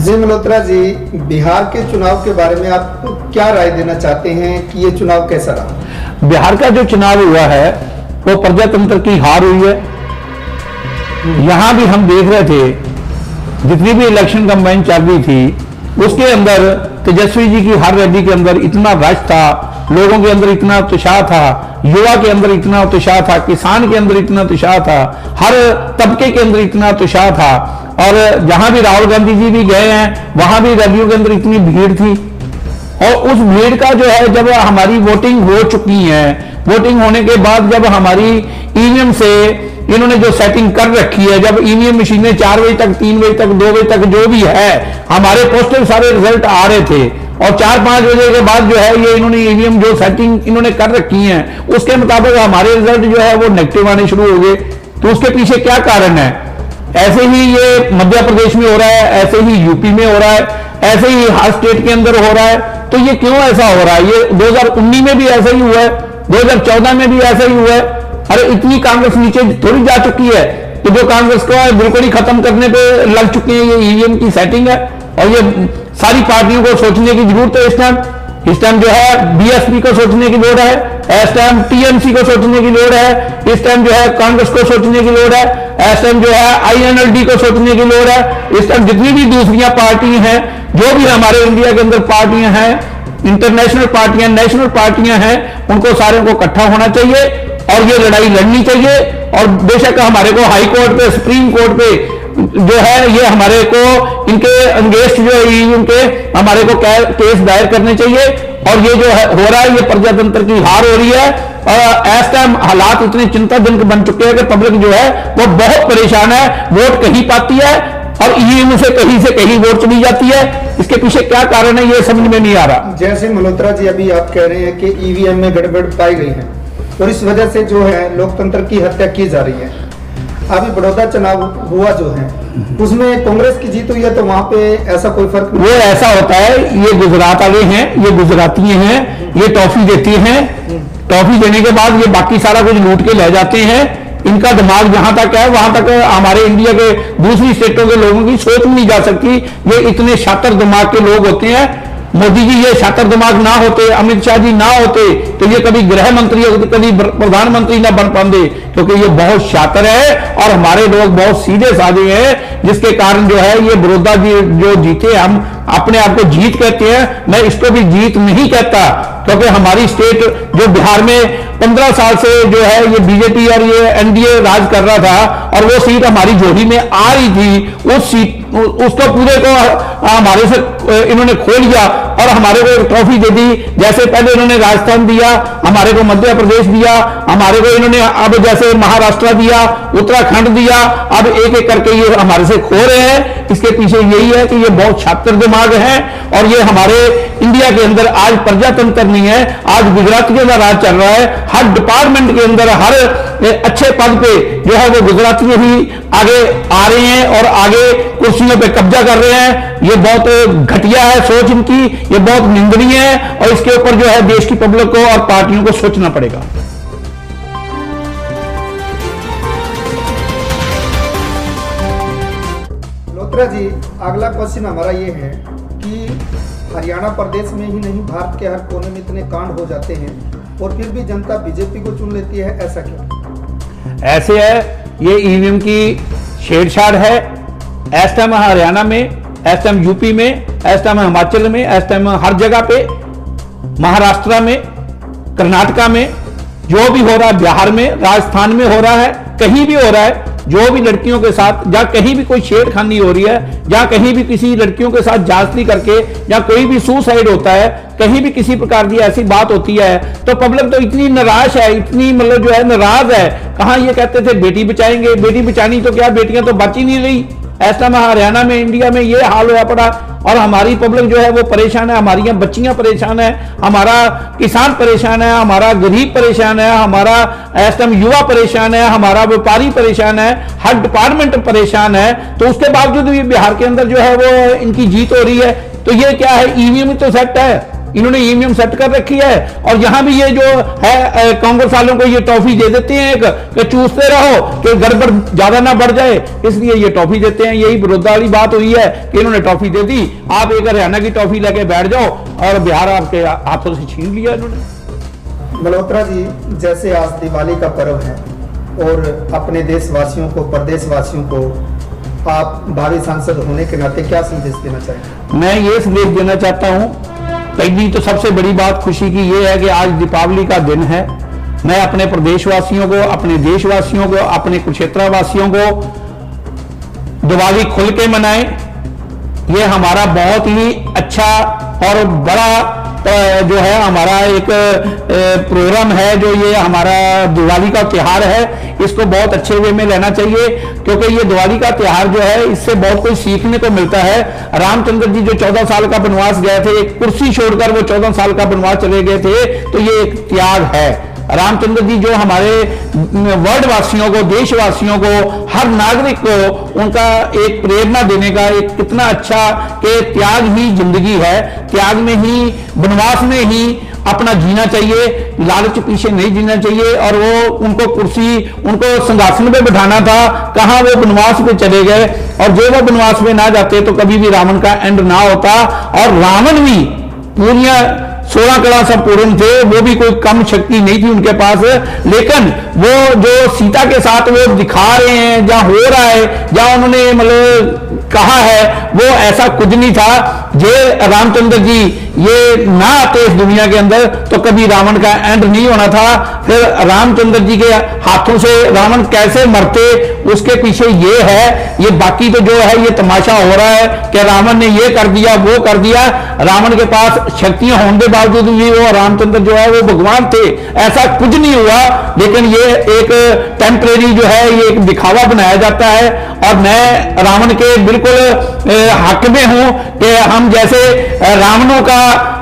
जी मल्होत्रा जी, बिहार के चुनाव के बारे में आप क्या राय देना चाहते हैं कि ये चुनाव कैसा रहा? बिहार का जो चुनाव हुआ है वो प्रजातंत्र की हार हुई है। यहां भी हम देख रहे थे जितनी भी इलेक्शन कंपेन चल रही थी उसके अंदर तेजस्वी जी की हर रैली के अंदर इतना रश था, लोगों के अंदर इतना उत्साह था, युवा के अंदर इतना उत्साह था, किसान के अंदर इतना उत्साह था, हर तबके के अंदर इतना उत्साह था। और जहां भी राहुल गांधी जी भी गए हैं वहां भी रैलियों के अंदर इतनी भीड़ थी। और उस भीड़ का जो है जब हमारी वोटिंग हो चुकी है, वोटिंग होने के बाद जब हमारी ईवीएम से इन्होंने जो सेटिंग कर रखी है, जब ईवीएम मशीनें 4 बजे तक, 3 बजे तक, 2 बजे तक जो भी है, हमारे पोस्टल सारे रिजल्ट आ रहे थे और 4-5 बजे के बाद जो है ये इन्होंने ईवीएम जो सेटिंग इन्होंने कर रखी है उसके मुताबिक हमारे रिजल्ट जो है वो नेगेटिव आने शुरू हो गए। तो उसके पीछे क्या कारण है? ऐसे ही ये मध्य प्रदेश में हो रहा है, ऐसे ही यूपी में हो रहा है, ऐसे ही हर स्टेट के अंदर हो रहा है। तो ये क्यों ऐसा हो रहा है? ये 2019 में भी ऐसा ही हुआ है, 2014 में भी ऐसा ही हुआ है। अरे इतनी कांग्रेस नीचे थोड़ी जा चुकी है कि जो कांग्रेस को बिल्कुल ही खत्म करने पे लग चुकी है। ये ईवीएम की सेटिंग है और ये सारी पार्टियों को सोचने की जरूरत है। इस टाइम जो है बीएसपी को सोचने की लोड़ है, इस टाइम टीएमसी को सोचने की लोड़ है, इस टाइम जो है कांग्रेस को सोचने की लोड़ है, इस टाइम जो है आईएनएलडी को सोचने की लोड़ है। इस टाइम जितनी भी दूसरियां पार्टी हैं, जो भी हमारे इंडिया के अंदर पार्टियां हैं, इंटरनेशनल पार्टियां, नेशनल पार्टियां हैं, उनको सारे को इकट्ठा होना चाहिए और ये लड़ाई लड़नी चाहिए। और बेशक हमारे को हाई कोर्ट पे, सुप्रीम कोर्ट पे जो है ये हमारे को इनके अगेंस्ट जो है इनके हमारे को केस दायर करने चाहिए। और ये जो है हो रहा है ये प्रजातंत्र की हार हो रही है। और इस टाइम हालात इतने चिंताजनक बन चुके हैं कि पब्लिक जो है वो बहुत परेशान है, वोट कहीं पाती है और ईवीएम से कहीं वोट चली जाती है। इसके पीछे क्या कारण है ये समझ में नहीं आ रहा। जैसे मल्होत्रा जी अभी आप कह रहे हैं कि ईवीएम में गड़बड़ पाई गई है और इस वजह से जो है लोकतंत्र की हत्या की जा रही है। अभी बड़ौदा चुनाव हुआ जो है उसमें कांग्रेस की जीत हुई है, तो वहां पे ऐसा कोई फर्क नहीं? वो ऐसा होता है, ये गुजरात वाले हैं, ये गुजराती हैं, ये टॉफी देती हैं, टॉफी देने के बाद ये बाकी सारा कुछ लूट के ले जाते हैं। इनका दिमाग जहां तक है वहां तक हमारे इंडिया के दूसरी स्टेटों के लोगों की सोच भी नहीं जा सकती। ये इतने शातिर दिमाग के लोग होते हैं। मोदी जी ये शातिर दिमाग ना होते, अमित शाह जी ना होते तो ये कभी गृह मंत्री कभी प्रधानमंत्री ना बन पाते, क्योंकि ये बहुत शातिर है और हमारे लोग बहुत सीधे साधे हैं, जिसके कारण जो है ये बड़ौदा जी जो जीते, हम अपने आप को जीत कहते हैं, मैं इसको भी जीत नहीं कहता। क्योंकि हमारी स्टेट जो बिहार में 15 साल से जो है ये बीजेपी और ये एनडीए राज कर रहा था और वो सीट हमारी जोड़ी में आ रही थी, उस सीट उसको पूरे को हमारे से इन्होंने खो लिया और हमारे को एक ट्रॉफी दे दी। जैसे पहले इन्होंने राजस्थान दिया, हमारे को मध्य प्रदेश दिया, हमारे को इन्होंने अब जैसे महाराष्ट्र दिया, उत्तराखंड दिया, अब एक एक करके ये हमारे से खो रहे हैं। इसके पीछे यही है कि ये बहुत छात्र दिमाग है और ये हमारे इंडिया के अंदर आज प्रजातंत्र नहीं है, आज गुजरातियों का राज चल रहा है। हर डिपार्टमेंट के अंदर हर अच्छे पद पे जो है वो गुजराती भी आगे आ रहे हैं और आगे कुर्सियों पे कब्जा कर रहे हैं। ये बहुत घटिया है सोच इनकी, ये बहुत निंदनीय है और इसके ऊपर जो है देश की पब्लिक को और पार्टियों को सोचना पड़ेगा। मल्होत्रा जी, अगला क्वेश्चन हमारा ये है कि हरियाणा प्रदेश में ही नहीं भारत के हर कोने में इतने कांड हो जाते हैं और फिर भी जनता बीजेपी को चुन लेती है, ऐसा क्यों? ऐसे है, ये ईवीएम की छेड़छाड़ है। इस टाइम हरियाणा में, इस टाइम यूपी में, इस टाइम हिमाचल में, इस टाइम हर जगह पे, महाराष्ट्र में, कर्नाटका में जो भी हो रहा है, बिहार में, राजस्थान में हो रहा है, कहीं भी हो रहा है, जो भी लड़कियों के साथ जहां कहीं भी कोई छेड़खानी हो रही है, जहां कहीं भी किसी लड़कियों के साथ जांच करके या कोई भी सुसाइड होता है, कहीं भी किसी प्रकार की ऐसी बात होती है तो पब्लिक तो इतनी निराश है, इतनी मतलब जो है नाराज है। कहां ये कहते थे बेटी बचाएंगे, बेटी बचानी तो क्या, बेटियां तो बच ही नहीं रही। ऐसा में हरियाणा में, इंडिया में ये हाल हुआ पड़ा और हमारी पब्लिक जो है वो परेशान है, हमारी बच्चियां परेशान है, हमारा किसान परेशान है, हमारा गरीब परेशान है, हमारा इस टाइम युवा परेशान है, हमारा व्यापारी परेशान है, हर डिपार्टमेंट परेशान है। तो उसके बावजूद भी बिहार के अंदर जो है वो इनकी जीत हो रही है। तो ये क्या है, ईवीएम तो सेट है, इन्होंने ईवीएम सेट कर रखी है। और यहां भी ये जो है कांग्रेस वालों को ये टॉफी दे देते हैं एक कि चूसते रहो कि गड़बड़ ज्यादा ना बढ़ जाए, इसलिए ये टॉफी देते हैं। यही बड़ौदा वाली बात हुई है कि इन्होंने टॉफी दे दी, आप एक हरियाणा की टॉफी लेके बैठ जाओ और बिहार आपके हाथों से छीन लिया इन्होंने। मल्होत्रा जी, जैसे आज दिवाली का पर्व है और अपने देशवासियों को, प्रदेशवासियों को आप भावी सांसद होने के नाते क्या संदेश देना चाहेंगे? मैं ये संदेश देना चाहता हूं, पहली तो सबसे बड़ी बात खुशी की ये है कि आज दीपावली का दिन है। मैं अपने प्रदेशवासियों को, अपने देशवासियों को, अपने कुरुक्षेत्र वासियों को दिवाली खुल के मनाएं। ये हमारा बहुत ही अच्छा और बड़ा जो है हमारा एक प्रोग्राम है, जो ये हमारा दिवाली का त्योहार है, इसको बहुत अच्छे वे में लेना चाहिए, क्योंकि ये दिवाली का त्योहार जो है इससे बहुत कुछ सीखने को मिलता है। रामचंद्र जी जो 14 साल का वनवास गए थे, एक कुर्सी छोड़कर वो 14 साल का वनवास चले गए थे, तो ये एक त्याग है। रामचंद्र जी जो हमारे वर्ल्ड वासियों को, देशवासियों को, हर नागरिक को उनका एक प्रेरणा देने का एक कितना अच्छा कि त्याग ही जिंदगी है, त्याग में ही, वनवास में ही अपना जीना चाहिए, लालच पीछे नहीं जीना चाहिए। और वो उनको कुर्सी, उनको सिंहासन पे बिठाना था, कहां वो वनवास पे चले गए, और जो वो वनवास में ना जाते तो कभी भी रावण का एंड ना होता। और रावण भी पूरी 16 कला सब पूर्ण थे, वो भी कोई कम शक्ति नहीं थी उनके पास, लेकिन वो जो सीता के साथ वो दिखा रहे हैं, जहां हो रहा है, जहां उन्होंने मतलब कहा है, वो ऐसा कुछ नहीं था। जे रामचंद्र जी ये ना आते इस दुनिया के अंदर तो कभी रावण का एंड नहीं होना था। फिर रामचंद्र जी के हाथों से रावण कैसे मरते, उसके पीछे ये है। ये बाकी तो जो है ये तमाशा हो रहा है कि रावण ने ये कर दिया, वो कर दिया। रावण के पास शक्तियां होने के बावजूद भी वो रामचंद्र जो है वो भगवान थे, ऐसा कुछ नहीं हुआ। लेकिन ये एक टेम्परेरी जो है ये एक दिखावा बनाया जाता है। और मैं रावण के बिल्कुल हक में हूं कि हम जैसे रावणों का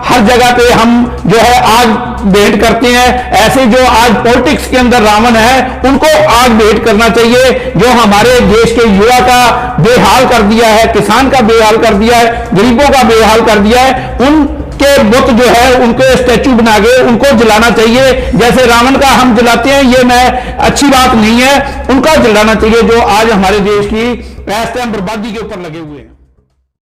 हर जगह पे हम जो है आग भेंट करते हैं, ऐसे जो आज पॉलिटिक्स के अंदर रावण है उनको आग भेंट करना चाहिए। जो हमारे देश के युवा का बेहाल कर दिया है, किसान का बेहाल कर दिया है, गरीबों का बेहाल कर दिया है, उनके बुत जो है उनको स्टैचू बना के उनको जलाना चाहिए। जैसे रावण का हम जलाते हैं, ये मैं अच्छी बात नहीं है, उनका जलाना चाहिए जो आज हमारे देश की इस टाइम बर्बादी के ऊपर लगे हुए हैं।